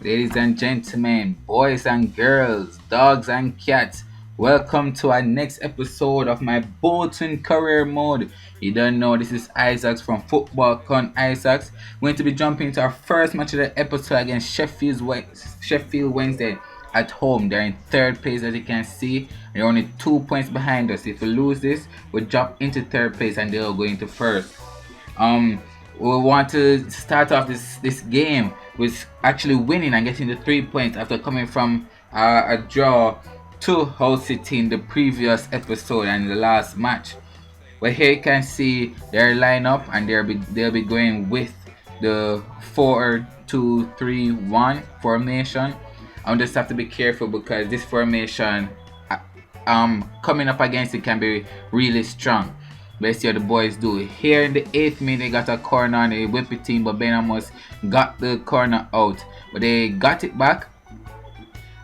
Ladies and gentlemen, boys and girls, dogs and cats, welcome to our next episode of my Bolton career mode. You don't know, this is Isaacs from Football Con Isaacs. We're going to be jumping into our first match of the episode against Sheffield Wednesday at home. They're in third place, as you can see. They're only 2 points behind us. If we lose this, we'll drop into third place and they'll go into first. Um, we want to start off this game with actually winning and getting the 3 points after coming from a draw to Hull City in the previous episode and the last match. Well, here you can see their lineup, and they'll be going with the 4-2-3-1 formation. I just have to be careful because this formation, coming up against it can be really strong. Let's see how the boys do. Here in the 8th minute, they got a corner on the whippy team, but Benamos got the corner out. But they got it back,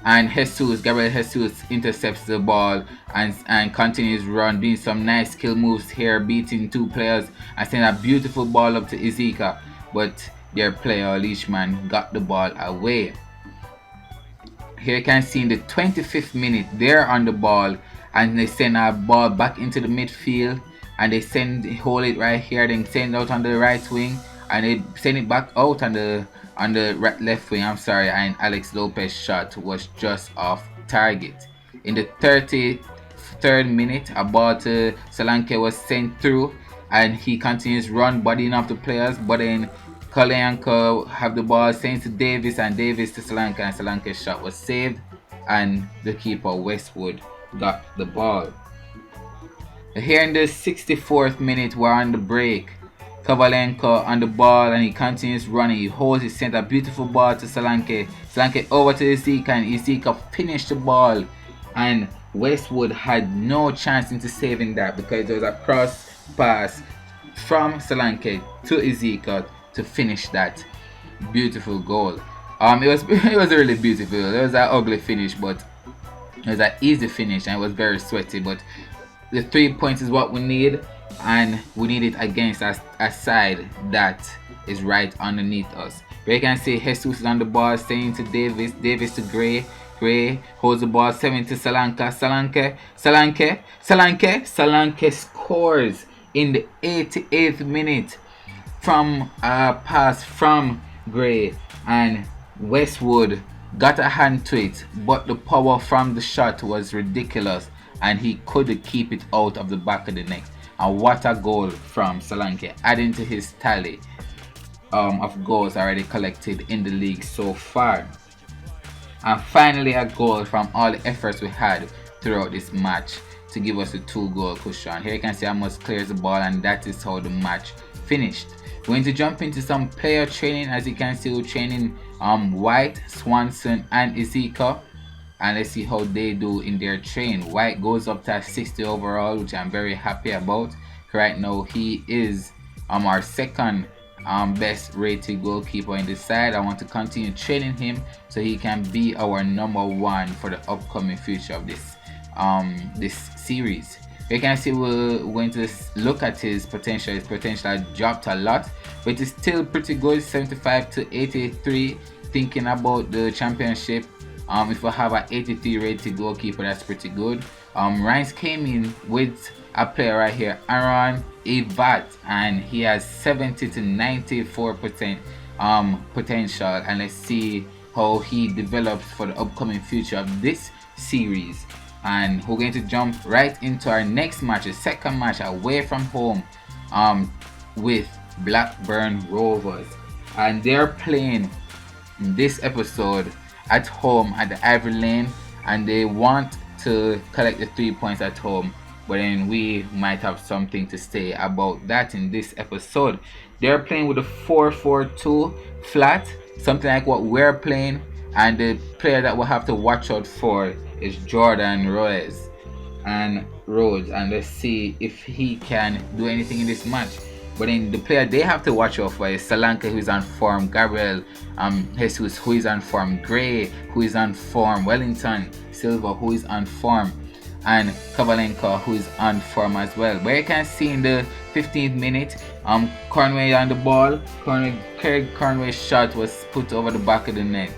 and Gabriel Jesus intercepts the ball and continues run, doing some nice skill moves here, beating two players and sending a beautiful ball up to Izika. But their player, Leishman, got the ball away. Here you can see in the 25th minute, they're on the ball and they send a ball back into the midfield, and they hold it right here, then send it out on the right wing, and they send it back out on the left wing. I'm sorry, and Alex Lopez's shot was just off target. In the 33rd minute, a ball to Solanke was sent through, and he continues run, bodying off the players, but then Kalyanko have the ball sent to Davis, and Davis to Solanke, and Solanke's shot was saved, and the keeper Westwood got the ball. Here in the 64th minute, we're on the break. Kovalenko on the ball, and he continues running. He holds it, sent a beautiful ball to Solanke. Solanke over to Izika, and Izika finished the ball. And Westwood had no chance into saving that because there was a cross pass from Solanke to Izika to finish that beautiful goal. It was really beautiful. It was an ugly finish, but it was an easy finish, and it was very sweaty. But the 3 points is what we need, and we need it against a side that is right underneath us. Where you can see Jesus is on the ball, staying to Davis, Davis to Gray, Gray holds the ball, 7 to Solanke, Solanke scores in the 88th minute from a pass from Gray, and Westwood got a hand to it, but the power from the shot was ridiculous, and he couldn't keep it out of the back of the net. And what a goal from Solanke, adding to his tally of goals already collected in the league so far. And finally, a goal from all the efforts we had throughout this match to give us a 2-goal cushion. Here you can see Amos clears the ball, and that is how the match finished. We're going to jump into some player training. As you can see, we're training White, Swanson, and Izika. And let's see how they do in their train. White goes up to 60 overall, which I'm very happy about. Right now, he is our second best rated goalkeeper in this side. I want to continue training him so he can be our number 1 for the upcoming future of this series. You can see we're going to look at his potential. His potential has dropped a lot, but it's still pretty good. 75 to 83. Thinking about the championship, if we have an 83 rated goalkeeper, that's pretty good. Rhines came in with a player right here, Aaron Evat, and he has 70 to 94% potential. And let's see how he develops for the upcoming future of this series. And we're going to jump right into our next match, the second match away from home, with Blackburn Rovers, and they're playing in this episode at home at the Ivory Lane, and they want to collect the 3 points at home, but then we might have something to say about that in this episode. They're playing with a 4-4-2 flat, something like what we're playing, and the player that we'll have to watch out for is Jordan Rhodes, and let's see if he can do anything in this match. But then the player they have to watch out for is Solanke, who is on form, Gabriel Jesus, who is on form, Gray, who is on form, Wellington Silva, who is on form, and Kovalenko, who is on form as well. But you can see in the 15th minute, Conway on the ball. Craig Conway's shot was put over the back of the net.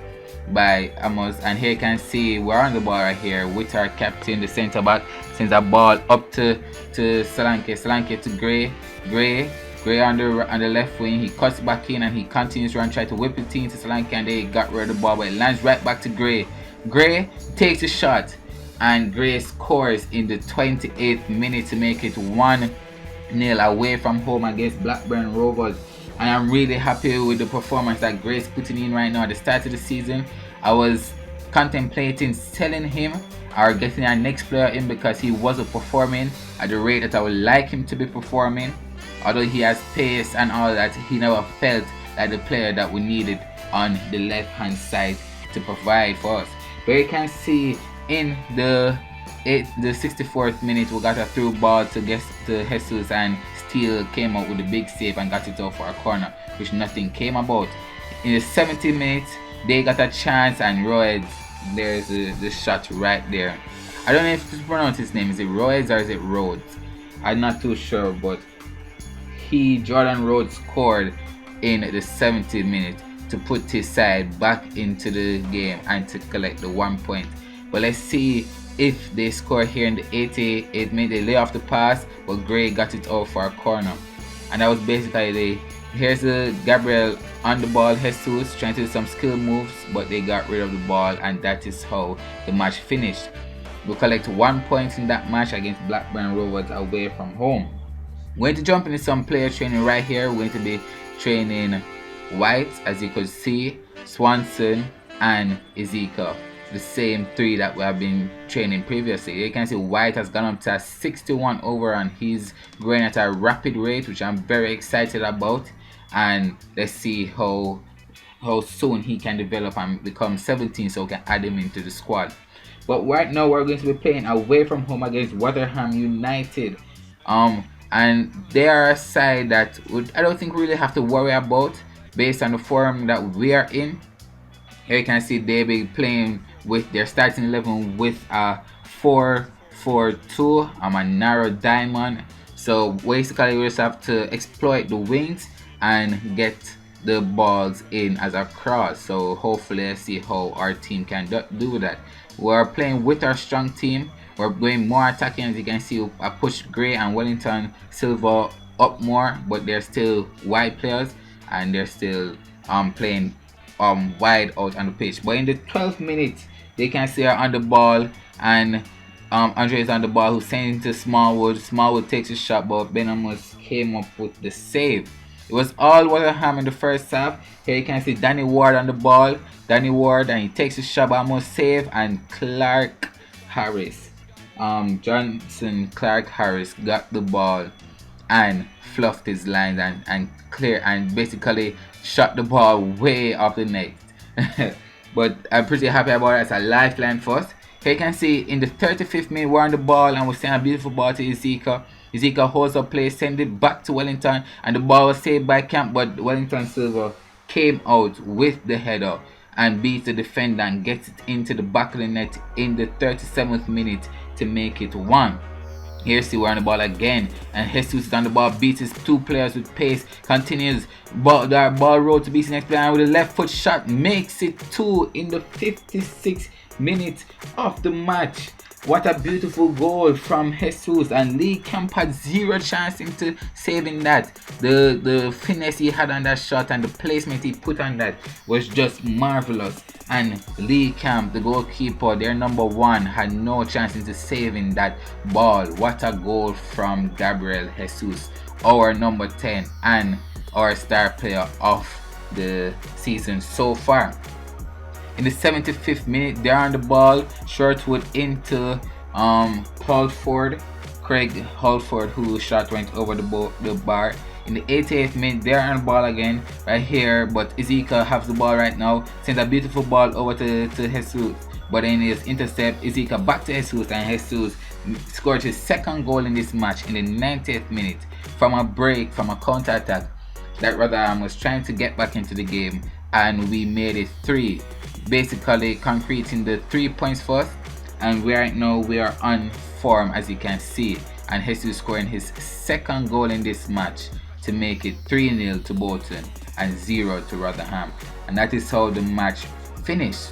by Amos. And here you can see we're on the ball right here with our captain, the centre back, sends a ball up to Solanke to Gray on the left wing. He cuts back in and he continues to run, try to whip the team to Solanke, and they got rid of the ball, but it lands right back to Gray. Gray takes a shot and Gray scores in the 28th minute to make it 1-0 away from home against Blackburn Rovers. And I'm really happy with the performance that Gray's putting in right now. At the start of the season, I was contemplating selling him or getting our next player in because he wasn't performing at the rate that I would like him to be performing. Although he has pace and all that, he never felt like the player that we needed on the left hand side to provide for us. But you can see in the 64th minute we got a through ball to Jesus, and still came out with a big save and got it out for a corner, which nothing came about. In the 70th minute they got a chance and Royds, there's the shot right there. I don't know if to pronounce his name, is it Royds or is it Rhodes? I'm not too sure, but Jordan Rhodes scored in the 70th minute to put his side back into the game and to collect the 1 point. But let's see if they score here in the 88th minute. They lay off the pass, but Gray got it out for a corner. And that was basically here's the Gabriel on the ball, Jesus trying to do some skill moves, but they got rid of the ball, and that is how the match finished. We collect 1 point in that match against Blackburn Rovers away from home. We're going to jump into some player training right here. We're going to be training White, as you could see, Swanson and Ezekiel, the same three that we have been training previously. You can see White has gone up to 61 over and he's growing at a rapid rate, which I'm very excited about. And let's see how soon he can develop and become 17 so we can add him into the squad. But right now we're going to be playing away from home against Rotherham United. And they are a side that I don't think we really have to worry about based on the form that we are in. Here you can see they be playing with their starting 11 with a 4-4-2. A narrow diamond. So basically we just have to exploit the wings and get the balls in as a cross. So hopefully let's see how our team can do that. We're playing with our strong team. We're going more attacking, as you can see. I pushed Gray and Wellington Silva up more, but they're still wide players and they're still playing wide out on the pitch. But in the 12th minute, they can see her on the ball, and Andre is on the ball, who's sending it to Smallwood. Smallwood takes a shot, but Ben Amos came up with the save. It was all Rotherham in the first half. Here you can see Danny Ward on the ball. Danny Ward, and he takes a shot, but almost save, and Clark Harris. Johnson Clark Harris got the ball and fluffed his lines and clear and basically shot the ball way off the net. But I'm pretty happy about it. It's a lifeline for us. Here you can see in the 35th minute we're on the ball and we're sending a beautiful ball to Ezekiel. Ezekiel holds up play, send it back to Wellington, and the ball was saved by Camp, but Wellington Silva came out with the header and beats the defender and gets it into the back of the net in the 37th minute to make it 1. Here see we're on the ball again, and Jesus is on the ball, beats his two players with pace, continues ball roll to beat the next player, and with a left foot shot makes it 2 in the 56th minute of the match. What a beautiful goal from Jesus, and Lee Camp had zero chance into saving that. The finesse he had on that shot and the placement he put on that was just marvelous. And Lee Camp, the goalkeeper, their number 1, had no chance into saving that ball. What a goal from Gabriel Jesus, our number 10 and our star player of the season so far. In the 75th minute, they're on the ball, Shortwood into Craig Halford, whose shot went over the bar. In the 88th minute, they're on the ball again, right here, but Ezekiel has the ball right now, sends a beautiful ball over to Jesus, but then his intercept, Ezekiel back to Jesus, and Jesus scored his second goal in this match in the 90th minute from a break, from a counter attack that Rotherham was trying to get back into the game, and we made it 3. Basically concreting the 3 points first, and right now we are on form, as you can see, and Jesus scoring his second goal in this match to make it 3-0 to Bolton and 0 to Rotherham, and that is how the match finish.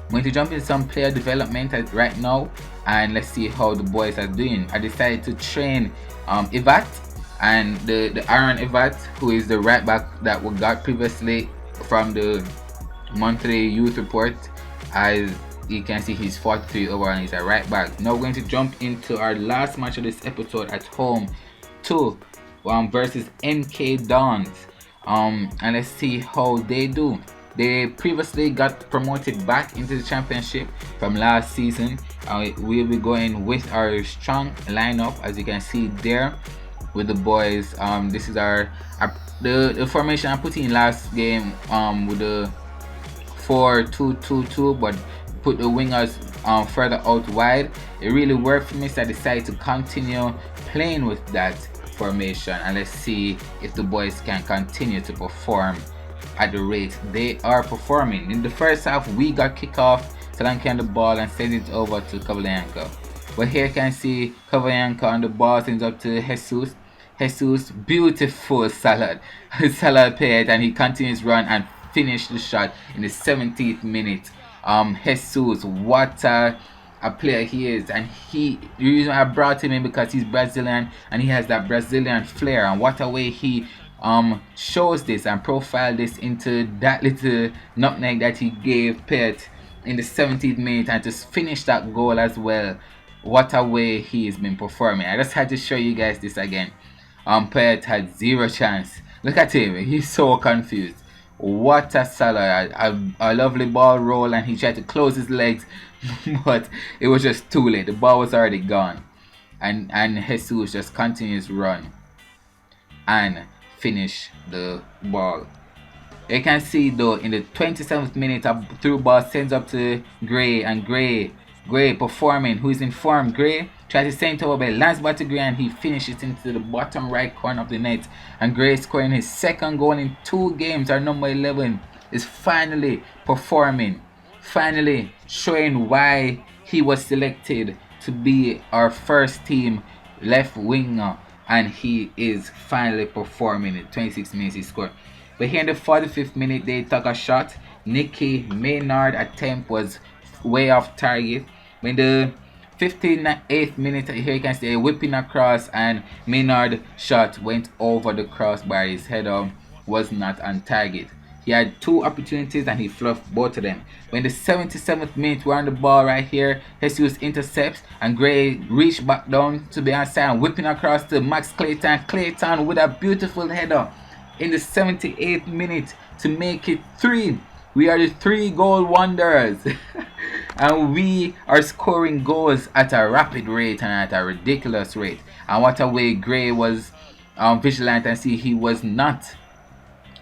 I'm going to jump into some player development right now, and let's see how the boys are doing. I decided to train Evat, and the Aaron Evat, who is the right back that we got previously from the monthly youth report. As you can see, he's 43 overall and he's a right back. Now we're going to jump into our last match of this episode at home to versus MK Dons, and let's see how they do. They previously got promoted back into the championship from last season. We'll be going with our strong lineup, as you can see there with the boys. This is the formation I put in last game with the 4-2-2-2, but put the wingers further out wide. It really worked for me, so I decided to continue playing with that formation, and let's see if the boys can continue to perform at the rate they are performing. In the first half, we got kicked off, Solanke on the ball and send it over to Kovalenko. But here you can see Kovalenko on the ball, sends up to Jesus. Jesus, beautiful salad. Salad played, and he continues run and finish the shot in the 17th minute. Jesus, what a player he is, and the reason I brought him in because he's Brazilian and he has that Brazilian flair, and what a way he shows this and profile this into that little nutmeg that he gave Pet in the 17th minute, and to finish that goal as well. What a way he's been performing. I just had to show you guys this again. Pet had zero chance. Look at him, he's so confused. What a salad. A lovely ball roll, and he tried to close his legs but it was just too late. The ball was already gone, and Jesus just continues run and finish the ball. You can see though in the 27th minute, a through ball sends up to Gray, and Gray performing, who is in form. Gray tries to send it over, but lands back to Gray, and he finishes into the bottom right corner of the net. And Gray scoring his second goal in 2 games. Our number 11 is finally performing, finally showing why he was selected to be our first team left winger, and he is finally performing. In 26 minutes he scored. But here in the 45th minute, they took a shot. Nicky Maynard attempt was way off target. When the 58th minute, here you can see a whipping across, and Maynard shot went over the crossbar. His header was not on target. He had 2 opportunities and he fluffed both of them. When the 77th minute, we're on the ball right here. Jesus intercepts, and Gray reached back down to be onside and whipping across to Max Clayton. Clayton with a beautiful header in the 78th minute to make it 3. We are the 3-goal wonders. And we are scoring goals at a rapid rate and at a ridiculous rate. And what a way Gray was vigilant and see he was not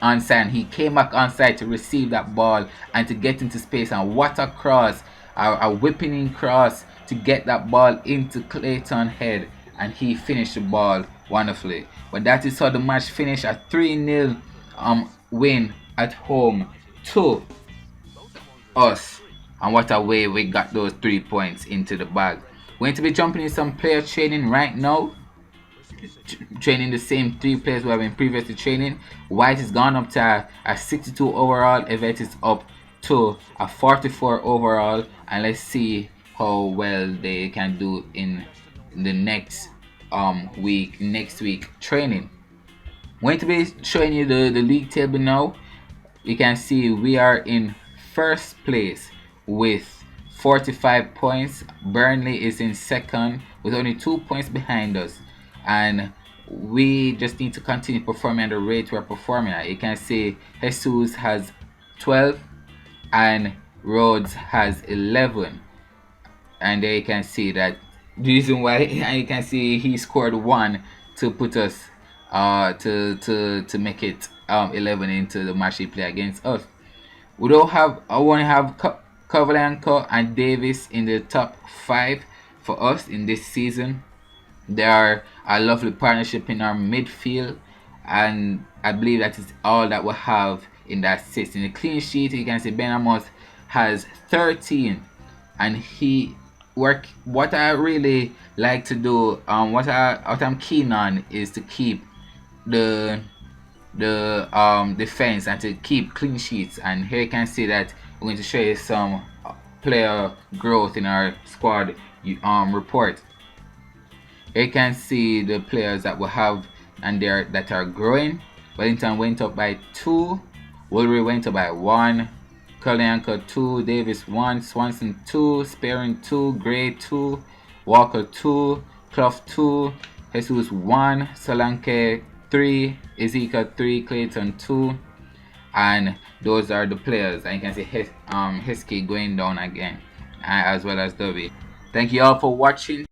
onside. He came back onside to receive that ball and to get into space. And what a cross, a whipping in cross to get that ball into Clayton's head. And he finished the ball wonderfully. But that is how the match finished, a 3-0 win at home to us. And what a way we got those 3 points into the bag. We're going to be jumping in some player training right now. Training the same 3 players we have been previously training. White is gone up to a 62 overall. Evet is up to a 44 overall. And let's see how well they can do in the next week training. I'm going to be showing you the league table now. You can see we are in first place with 45 points. Burnley is in second with only 2 points behind us, and we just need to continue performing at the rate we're performing at. You can see Jesus has 12 and Rhodes has 11, and there you can see that the reason why, and you can see he scored 1 to put us to make it 11 into the match he play against us. I want to have Kovalenko and Davis in the top 5 for us in this season. They are a lovely partnership in our midfield, and I believe that is all that we have in that system. In the clean sheet, you can see Ben Amos has 13, and he what I really like to do, what I'm keen on is to keep the defense and to keep clean sheets. And here you can see that we're going to show you some player growth in our squad report. Here you can see the players that we have and that are growing. Wellington went up by 2, Woolry went up by 1, Kalyanka 2, Davis 1, Swanson 2, Spearing 2, Gray 2, Walker 2, Clough 2, Jesus 1, Solanke 3, Ezekiel 3, Clayton 2, and those are the players. And you can see Heskey going down again, as well as Dovey. Thank you all for watching.